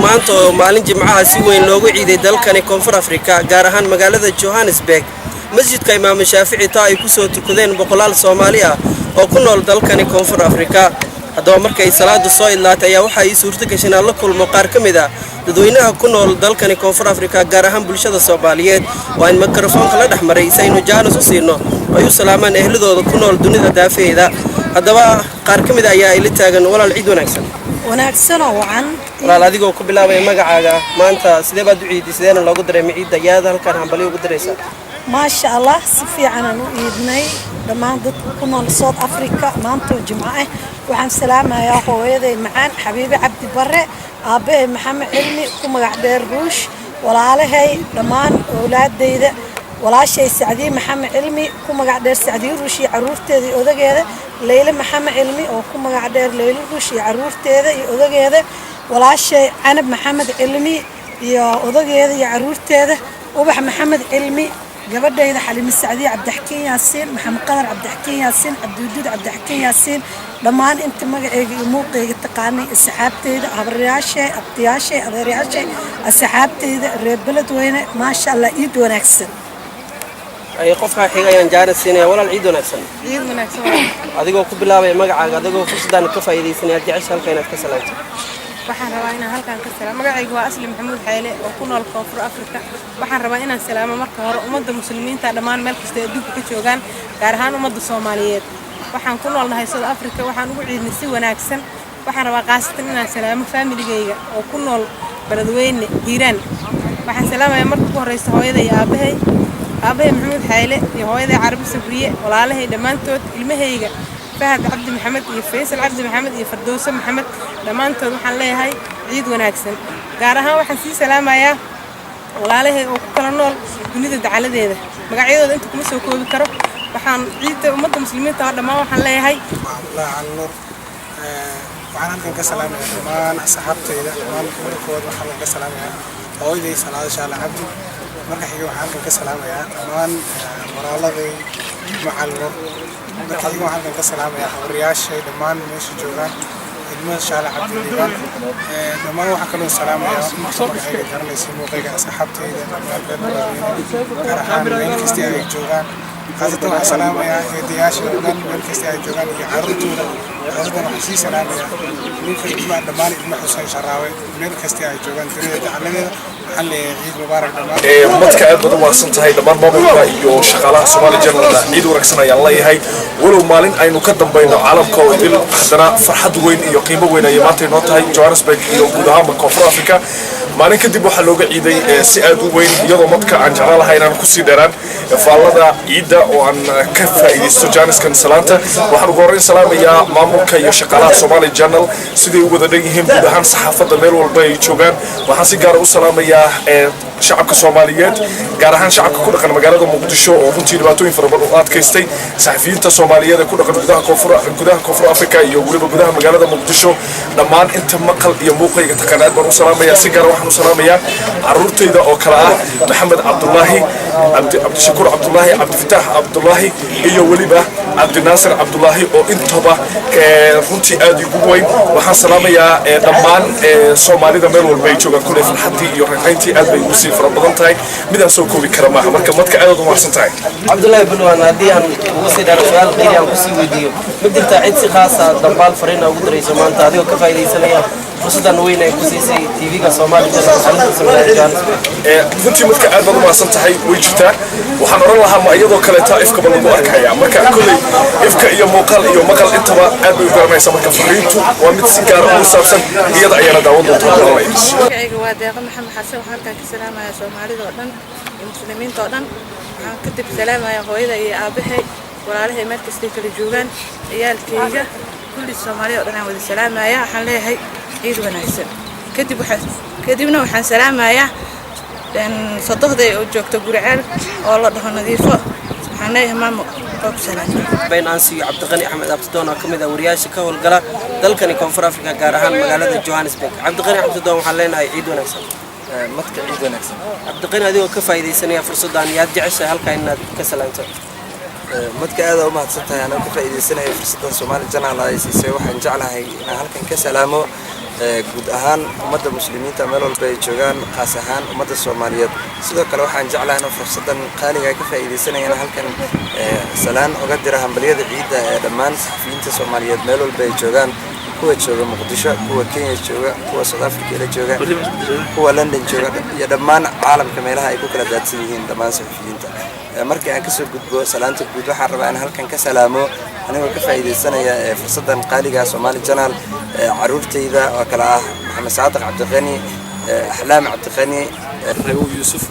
maanta oo maalin jimcaha si weyn loogu ciiday dalkani Koonfur Afrika gaar ahaan magaalada Johannesburg masjidka Imaam Shaafici taa ay ku soo tukadeen boqolaal Soomaali ah oo ku nool dalkani Koonfur Afrika haddaba markay salaadu soo ilaatay ayaa waxa ay suurto gashay la kulmo qaar kamid ah dadweynaha ku nool dalkani Koonfur Afrika gaar ahaan bulshada Soomaaliyeed waa in mikrofoonka la dhaxmaray saynu jaanis u siino ay u salaamaan ehladooda ku nool dunida daafeeda haddaba qaar kamid ah ayaa ay la taagan walaal ciid wanaagsan oo wacan walaal adigoo ku bilaabay magacaaga maanta sidee baad u ciiday sideena loogu dareemay ciidda yaad halkan hambali ugu dareysa ما شاء الله سفيعنا نويدني دمان dadku ku nool South Africa maanta jimcaah waxaan salaamayaa hooyaday macaan xabiibi cabdi barre aabe maxamed cilmi ku magac dheer ruush walaalahay dhamaan awlaadayda walaashay Saadi maxamed cilmi ku magac dheer Saadi ruush iyo caruurteeda iyo odageeda Leila maxamed cilmi oo ku magac dheer Leila ruush iyo caruurteeda iyo odageeda walaashay Anab maxamed cilmi iyo odageeda iyo caruurteeda ubax maxamed cilmi gabadhayda Xaliimo Saadi Cabdixkiin Yaasiin Maxamed Qadar Cabdixkiin Yaasiin Cabduudud Cabdixkiin Yaasiin dhamaan inta magacayga iyo muuqayga taqaanay asxaabteyda habaryaashay abtiyaashay adeeryaashay asxaabteyda reer beledweyne ma sha Allah ciid wanaagsan ay qofka xigayaan jaarsiinaya walaal ciid wanaagsan adigoo ku bilaabay magacaaga adigoo fursadan ka faa'iideysanaya jecesha halka inaad ka salaanto waxaan rabaa inaan halkaan ka salaamo magacaygu waa Asli Maxamuud Xayle oo ku nool Koonfur Afrika waxaan rabaa inaan salaamo marka hore ummadda muslimiinta dhamaan meel kasta ee adduunka ka joogaan gaar ahaan ummadda Soomaaliyeed waxaan ku noolnahay South Africa waxaan ugu ciidnay si wanaagsan waxaan rabaa qaasatan inaan salaamo familygayga oo ku nool Beledweyne Hiiraan waxaan salaamayaa marka ugu horeysa hooyaday iyo aabahay Maxamuud Xayle iyo hooyaday Carabi Sabriye walaalahay dhamaantood ilmahayga فهد عبد محمد يفيصل عبد محمد يفردوس محمد دمان تود وحن ليه هاي عيد وناكسن قارها وحن سي سلامة يا ولا عليه وكل النور بنيد الدعالة ده مقعيد أنت كم سوكو بكرة وحن عيد ومد مسلمين تود دمان وحن ليه هاي لا على النور وحنا كن كسلامة دمان صحابتي ده دمان كل كود وحن كسلامة هاي دي سلامة شال عبد مرة حيو وحن كسلامة يا دمان مرالة مع النور dadkii waxaan ka salaamayaa xawriyaashay dhamaan meesha joogaan ilmaha shaala cabdilibaan dhamaan waxaan kaloo salaamayaa waxay garanaysaa muuqayga asxaabteyda gaar ahaan meel kasta ay joogaan qaasatan waxaan salaamayaa eedayaasha dhan meel kasta ay joogaan iyo carruurtooda qaasatan waxaan sii salaamayaa ninka ilmaha dhamaan ilmaha Xuseen Sharaawe meel kasta ay joogaan dunida dacaladeeda waxaan leeyahay ciid mubaarak dhamaan dadka aad badan waa santahay dhamaan maamulka iyo shaqaalaha Soomaali Journal ciid wanaagsan ayaan leeyahay walow maalin aynu ka dambayno caalamka oo idil haddana farxad weyn iyo qiimo weyn ay maanta inoo tahay Johannesburg iyo guud ahaan Koonfur Afrika maalin kadib waxaa looga ciiday si aad u weyn iyadoo dadka aan jecelahay inaan ku sii dheeraan faallada ciidda oo aan ka faa'iideysto jaaniskan salaanta waxaan ugu horreyn salaamayaa maamulka iyo shaqaalaha Soomaali Journal siday u wada dhanyihiin guud ahaan saxaafadda meel walba ay joogaan waxaan si gaar ah u salaamayaa shacabka Soomaaliyeed gaar ahaan shacabka ku dhaqan magaalada Muqdisho oo runtii dhibaatooyin fara badan u adkaystay saxafiyiinta Soomaaliyeed ee ku dhaqan gudaha Koonfur Afrika iyo waliba gudaha magaalada Muqdisho dhamaan inta maqal iyo muuqayga taqanaad baan u salaamayaa si gaar ah waxaan u salaamayaa carruurtayda oo kala ah Maxamed Cabdullaahi Cabdishakuur Cabdullaahi Cabdifataax Cabdullaahi iyo waliba Cabdinaasir Cabdullaahi oo intaba runtii aad ugu weyn waxaan salaamayaa dhamaan Soomaalida meel walba ay joogaan kulay farxadii iyo rayntii aad bay u sii fara badan tahay midaan soo koobi kara maaha marka madka aad u wanaagsan tahay Cabdullaahi Bulwaan hadii aan ugu sii dharo su'aal qeyri aan ku sii weydiiyo mid jirta cid si khaas ah dambaal fariin ugu dareyso maanta adigoo ka faa'iideysanaya fursadan weyn ay ku siisay TV-ga Soomaali Journal runtii madka aad baad u wanaagsan tahay way jirtaa waxaan oran lahaa ma iyadoo kale taifka bal lagu arkaya marka kulay ifka iyo muuqaal iyo maqal intaba aad bay u garanaysaa marka fariintu waa mid si gaar ah u saabsan iyada ayana daawan doontaa magacayga waa Deeqa Maxamed Xasan waxaan halkaan ka salaamayaa Soomaalida oo dhan iyo muslimiinta oo dhan waxaan ka dib salaamayaa hooyada iyo aabahay walaalahay meel kasta kala joogaan ciyaalkayga kulli Soomaaliya oo dhan aan wada salaamayaa waxaan leeyahay ciid wanaagsan kadibna waxaan salaamayaa صدقتي وجوكت جورعال والله ده نظيفة حنايه ماما أبسلان بين أنسي عبد الغني أحمد أبتدون وكمدة ورياش كهول قلا دلكني كونفر أفريقيا قارهان مقالة جوهانسبرغ عبد الغني أبتدون وحلينا عيد ونكسر متك عيد ونكسر عبد الغني هذه وكفى إذا سنة فرصة دانيات جعش هالكائن كسلانت متك هذا وما تصدق أنا كفى إذا سنة فرصة سومالي جنا على سوى حنجعلها هالكائن كسلامه guud ahaan ummadda muslimiinta meel walba ay joogaan qaas ahaan ummadda Soomaaliyeed sidoo kale waxaan jeclahay in fursadan qaaliga ay ka faa'iideysanayaan halkan salaan uga dira hambaliyada ciida ee dhammaan saxafiyiinta Soomaaliyeed meel walba ay joogaan kuwa jooga Muqdisho kuwa Kenya jooga kuwa South Africa la jooga kuwa London jooga iyo dhammaan caalamka meelaha ay ku kala daadsan yihiin dhammaan saxafiyiinta markii aan ka soo gudbo salaanta guud waxaan rabaa in halkan ka salaamo anigoo ka faa'iideysanaya fursadan qaaliga Somali Channel caruurtayda oo kala ah Maxamed Saadiq Cabdiqani Ahlaam Cabdiqani Reew Yuusuf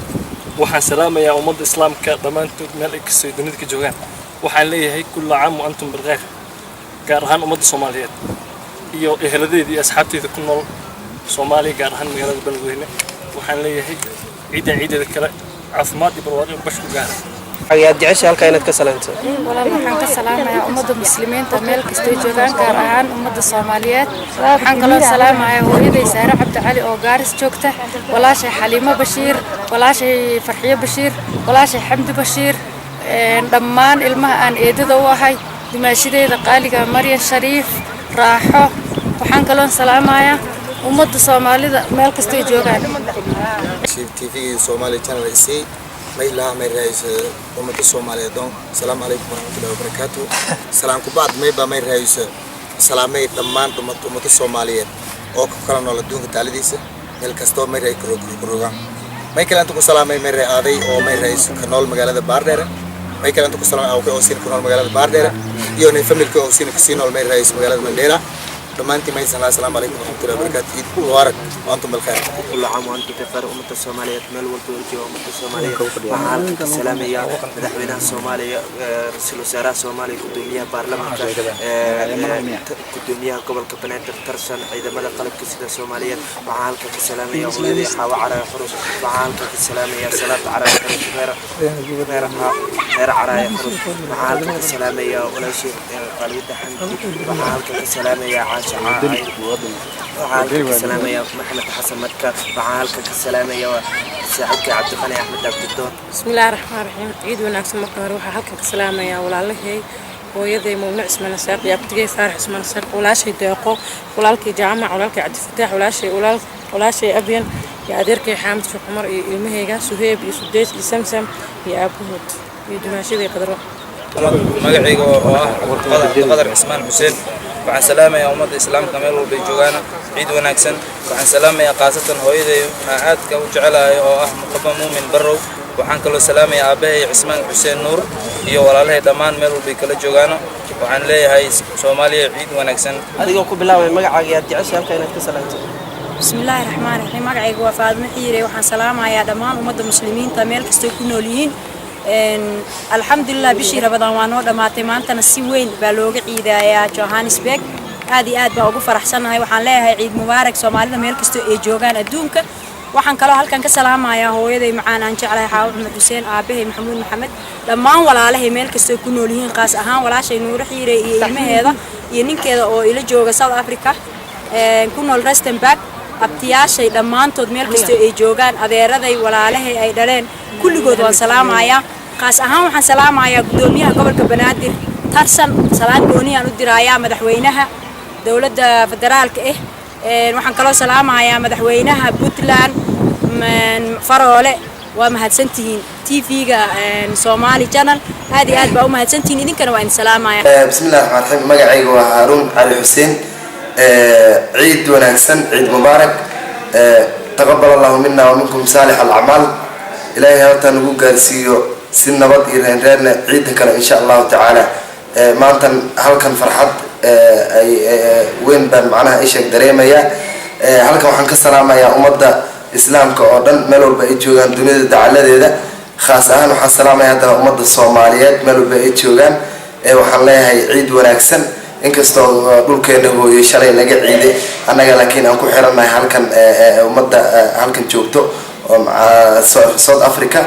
waxaan salaamayaa ummadda islaamka dhamaantood meel ay kasoo dunida ka joogaan waxaan leeyahay kullu caam wa antum bil khayr gaar ahaan ummadda Soomaaliyeed iyo eheladeedii asxaabteeda ku nool Soomaaliya gaar ahaan magaalada Beledweyne waxaan leeyahay ciideeda kale caafimaad iyo barwaaqo bashku gaar ayaad jeceshay halka inaad ka salaanto walaal waxaan ka salaamayaa ummadda muslimiinta meel kasta joogaan gaar ahaan ummadda Soomaaliyeed waxaan kaloo salaamayaa hooyaday Saara Cabdi Cali oo Gaaris joogta walaashay Xaliimo Bashiir walaashay Farxiyo Bashiir walaashay Xamdi Bashiir dhammaan ilmaha aan eedada u ahay dimaashadeeda qaaliga Maryam Shariif raaxo waxaan kaloo salaamayaa ummadda Soomaalida meel kasta joogaan TV Somali Channel isii ميلا رئيس أمة الصومالية دون السلام عليكم ورحمة الله وبركاته سلام كبعض ميبا رئيس سلامي دمان أمة الصومالية أو كلام ولا دون كتالديسة الكستور رئيس كروغا ما يكلم أنتو سلامي رئيس أو رئيس كنول مجال الباردير ما يكلم أنتو سلام أو كأوسين كنول مجال الباردير يوني فميل كأوسين كسين أو رئيس مجال المنديرة دمانتي ما يسمع السلام عليكم ورحمة الله وبركاته عيد مبارك وأنتم بالخير كل عام وأنتم بخير أمة الصومالية مال والتوجه أمة الصومالية وعالم السلامية مدحوينها الصومالية رئيس الوزراء الصومالي قدوميها برلمان قدوميها قبل كبنات ترسن عيد مدى قلب كسيدة الصومالية وعالم السلامية ولدي حاوى على حروس وعالم السلامية صلاة على حروس غير على حروس وعالم السلامية ولا شيء قليل حمد وعالم السلامية وعالك السلامة يا محمد حسن مكة وعالك السلامة يا سعيد عبد الغني أحمد عبد الدور بسم الله الرحمن الرحيم عيد وناكس مكة روح حالك السلامة يا ولا الله هي ويدي ممنوع اسمنا ساق يا بتجي صار اسمنا ساق ولا شيء دقيق ولا لك جامع ولا لك عبد الفتاح ولا شيء أبين يا أديرك حامد في عمر المهيجا سهيب يسديس يسمسم يا أبوهد يدماشي ذي قدره magacayga oo ah Qadar Ismaan Xuseen waxaan salaamayaa ummadda islaamka meel walba ay joogaan ciid wanaagsan waxaan salaamayaa qaasatan hooyaday aadka u jecelahay oo ah Muqabba Muumin Barrow waxaan kaloo salaamayaa aabahay Ismaan Xuseen Nuur iyo walaalahay dhammaan meel walba ay kala joogaan waxaan leeyahay Soomaaliya ciid wanaagsan adigoo ku bilaabay magacaaga aad jeceshay halka inaad ka salaanto بسم الله الرحمن الرحيم magacayga waa Faadimo Xiire waxaan salaamayaa dhammaan ummadda muslimiinta meel kasta ku nool yihiin الحمد لله بشير رمضان وانو دماتي maantana si weyn baa looga ciidayaa Johannesburg aad baa ugu faraxsanahay waxaan leeyahay ciid mubaarak Soomaalida meel kasta ay joogaan adduunka waxaan kaloo halkan ka salaamayaa hooyaday macaan aan jeclahay Xaawo Axmed Xuseen aabahay Maxamuud Maxamed dhammaan walaalahay meel kasta ku nool yihiin qaas ahaan walaashay Nuur Xiire iyo ilmaheeda iyo ninkeeda oo ila jooga South Africa ku nool Rustenburg abtiyaashay dhammaantood meel kasta ay joogaan adeeraday walaalahay ay dhaleen kulligood waan salaamayaa qaas ahaan waxaan salaamayaa gudoomiyaha gobolka Banaadir tarsan salaad gooni aan u dirayaa madaxweynaha dawladda federaalka waxaan kaloo salaamayaa madaxweynaha Puntland Faroole waa mahadsantihiin TV-ga Somali Channel aad baa u mahadsantihiin idinkana waa in salaamayaa bismillaahir rahmaanir rahiim magacaygu waa Haruun Cali Xuseen عيد ونكسن عيد مبارك تقبل الله منا ومنكم صالح الأعمال إلهي هرتا نقول قارسيو سن نبض إيران عيد كلا إن شاء الله تعالى ما أنت هل كان فرحات وين بان معناها إيش دريمة يا هل كان وحن كسلام يا أمضى إسلام كأردن ملول بيجوجان دنيا الدعالة ده خاصة أنا وحن سلام يا ده أمضى الصوماليات ملول بيجوجان وحن لها عيد ونكسن inkastoo dhulkeena hooyay shalay laga ciiday anaga laakiin aan ku xiranahay halkan ummadda halkan joogto oo South Africa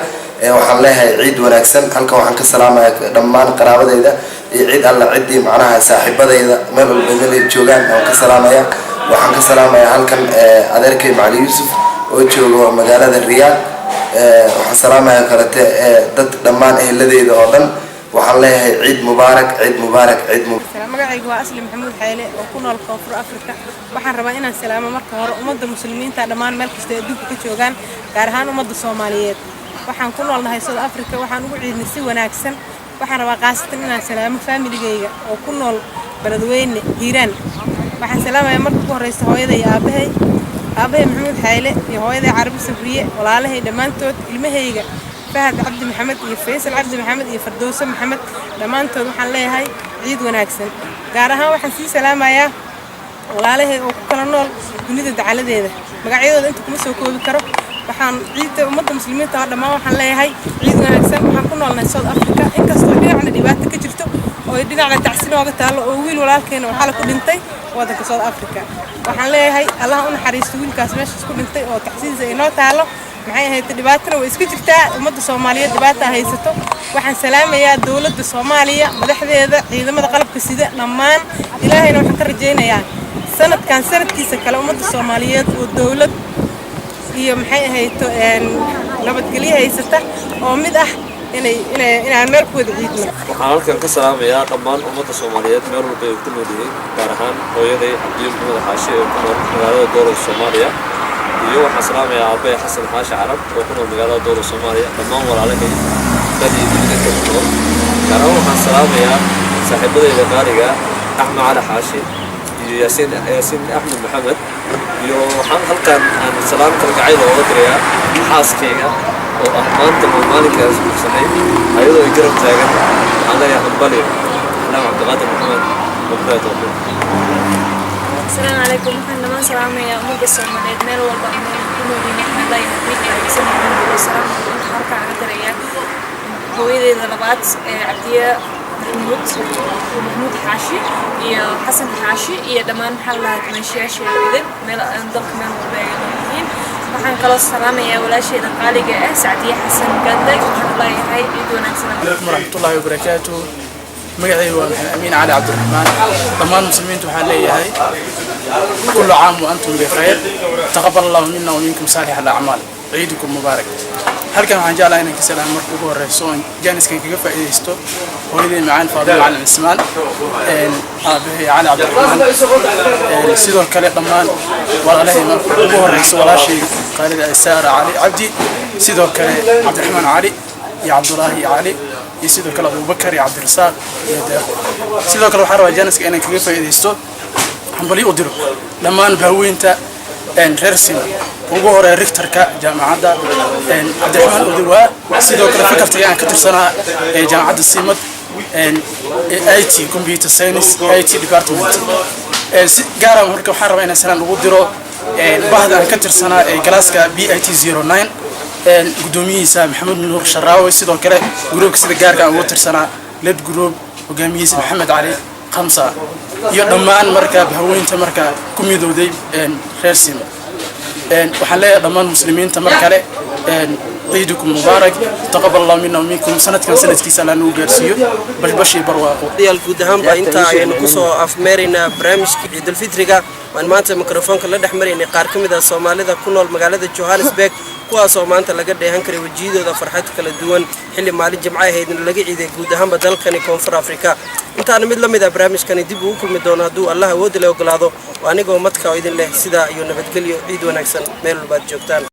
waxaan leeyahay ciid wanaagsan halkan waxaan ka salaamayaa dhammaan qaraabadayda iyo ciid alla ciidii macnaha saaxiibadayda meel walba ay joogaan aan ka salaamayaa waxaan ka salaamayaa halkan adeerkay Macali Yuusuf oo jooga magaalada Riyadh waxaan salaamayaa karate dad dhammaan eheladayda oo dhan waxaan leeyahay ciid mubaarak ciid mubaarak ciid mubaarak. magacaygu waa aslim maxamuud xayle oo ku nool koonfur afrika waxaan rabaa inaan salaamo marka hore ummadda muslimiinta dhammaan meel kasta adduunka ka joogaan gaar ahaan ummadda Soomaaliyeed waxaan ku noolnahay South Africa waxaan ugu ciidnay si wanaagsan waxaan rabaa qaasatan inaan salaamo familigayga oo ku nool Beledweyne Hiiraan waxaan salaamayaa marka ugu horeysa hooyaday iyo aabahay maxamuud xayle iyo hooyaday Carabi Sabriye walaalahay dhammaantood ilmahayga فهد عبد محمد يفيصل عبد محمد يفردوس محمد لما أنت وحن ليه هاي عيد وناكسن قارها وحن في سلامة يا ولا عليه وكل نول بنيد على ذي مقعيد أنتم مسوكوا بكرة وحن عيد أمة مسلمين تهرب ما وحن ليه هاي عيد وناكسن وحن كنا على سود أفريقيا إنك استوينا على ديبات كجرتو ويدينا على تحسين وقت هلا وويل ولكن وحالك بنتي وهذا كسود أفريقيا وحن ليه هاي الله أن حريص ويل كاسمش كل بنتي وتحسين زي نوت هلا maxay ahayd dhibaatana way isku jirtaa ummadda Soomaaliyeed dhibaata haysato waxaan salaamayaa dawladda Soomaaliya madaxdeeda ciidamada qalabka sida dhammaan ilaahayna waxaan ka rajaynayaa sanadkan sanadkiisa kale ummadda Soomaaliyeed oo dawlad iyo maxay ahayd nabadgelyo haysata oo mid ah inaan meel ku wada ciidno waxaan halkan ka salaamayaa dhammaan ummadda Soomaaliyeed meel walba ay ku nool yihiin gaar ahaan hooyaday Cabdi Maxamed Xaashi oo ku nool magaalada Dowladda Soomaaliya iyo waxaan salaamayaa aabbahay Xasan Xaashi Carab oo ku nool magaalada Dowladda Soomaaliya dhammaan walaalahay dadii dadka ku nool gaar ahaan waxaan salaamayaa saaxiibadayda qaaliga Axmed Cali Xaashi iyo Yaasiin Axmed Maxamed iyo waxaan halkan aan salaam kalgacayl uga dirayaa xaaskayga oo ah maanta maalinkaas buuxsanay ayadoo ay garab taagan waxaan leeyahay hambali Axmed Cabdiqaadir Maxamed وبركاته. السلام عليكم waxaan dhammaan salaamayaa ummadda Soomaaliyeed meel walba ay ku nool yihiin haday mid ay sanadkan salaam halka aan dirayaa hooyadeeda labaad Cabdiya محمود حاشي iyo Xasan Xaashi iyo dhammaan xallaha meeshaasheeda meel dalka meel walba ay yihiin waxaan kala salaamayaa walaasheeda qaaliga ah Saadiya Xasan Gaday waxaan leeyahay ciid wanaagsan warahmatullaahi wabarakaatuh magacaygu waa Amiin Cali Cabdiraxmaan dhammaan muslimiintu waxaan leeyahay kullu caam wa antum bi khayr taqabbal Allahu minna wa minkum salih al-a'mal ciidukum mubaarak halkan waxaan jeclahay inaan ka salaamo marka ugu horeyso jaaniskan kaga faa'iideysto hooyaday macaan Faadimo Cali Ismaan aabahay Cali Cabdiraxmaan sidoo kale dhammaan walaalahay marka ugu horeyso walaashay qaalida Saara Cali Cabdi sidoo kale Cabdiraxmaan Cali iyo Cabdullaahi Cali iyo sidoo kale Abu Bakar iyo Cabdirasaaq iyo sidoo kale waxaan rabaa jaaniska inaan kaga faa'iideysto hambali u diro dhammaan baaweynta reer Sina ugu horeey rectorka jaamacadda Cabdiraxmaan Udawaa sidoo kale fakaltiga aan ka tirsanaa jaamacadda Simad IT computer science IT department gaar ah marka waxaan rabaa inaan salaan ugu diro bahda aan ka tirsanaa galaaska BIT 09 gudoomiyihiisa Maxamed Nuur Sharaawi sidoo kale groupka sida gaarka aan ugu tirsanaa led group hogaamiyihiisa Maxamed Cali Khamsa iyo dhammaan marka haweynta marka ku midowday reer Sina waxaan leeyahay dhammaan muslimiinta mar kale ciidukum mubaarak taqabbal Allahu minna wa minkum sanadkan sanadkiisa la noo gaarsiiyo bashbashi barwaaqo diyaal guud ahaan baa inta aynu ku soo afmeerina barnaamijka Ciid al-Fitriga waan maanta mikrofoonka la dhaxmareynay qaar ka mid ah Soomaalida ku nool magaalada Johannesburg kuwaas oo maanta laga dheehan karay wajiyadooda farxad kala duwan xilli maalin jimcaha ahaydna laga ciiday guud ahaanba dalkani Koonfur Afrika intaana mid la mid ah barnaamijkani dib ugu kulmi doono hadduu Allah awood leh ogolaado waa anigoo madka oo idin leh sida iyo nabadgelyo ciid wanaagsan meel walba joogtaan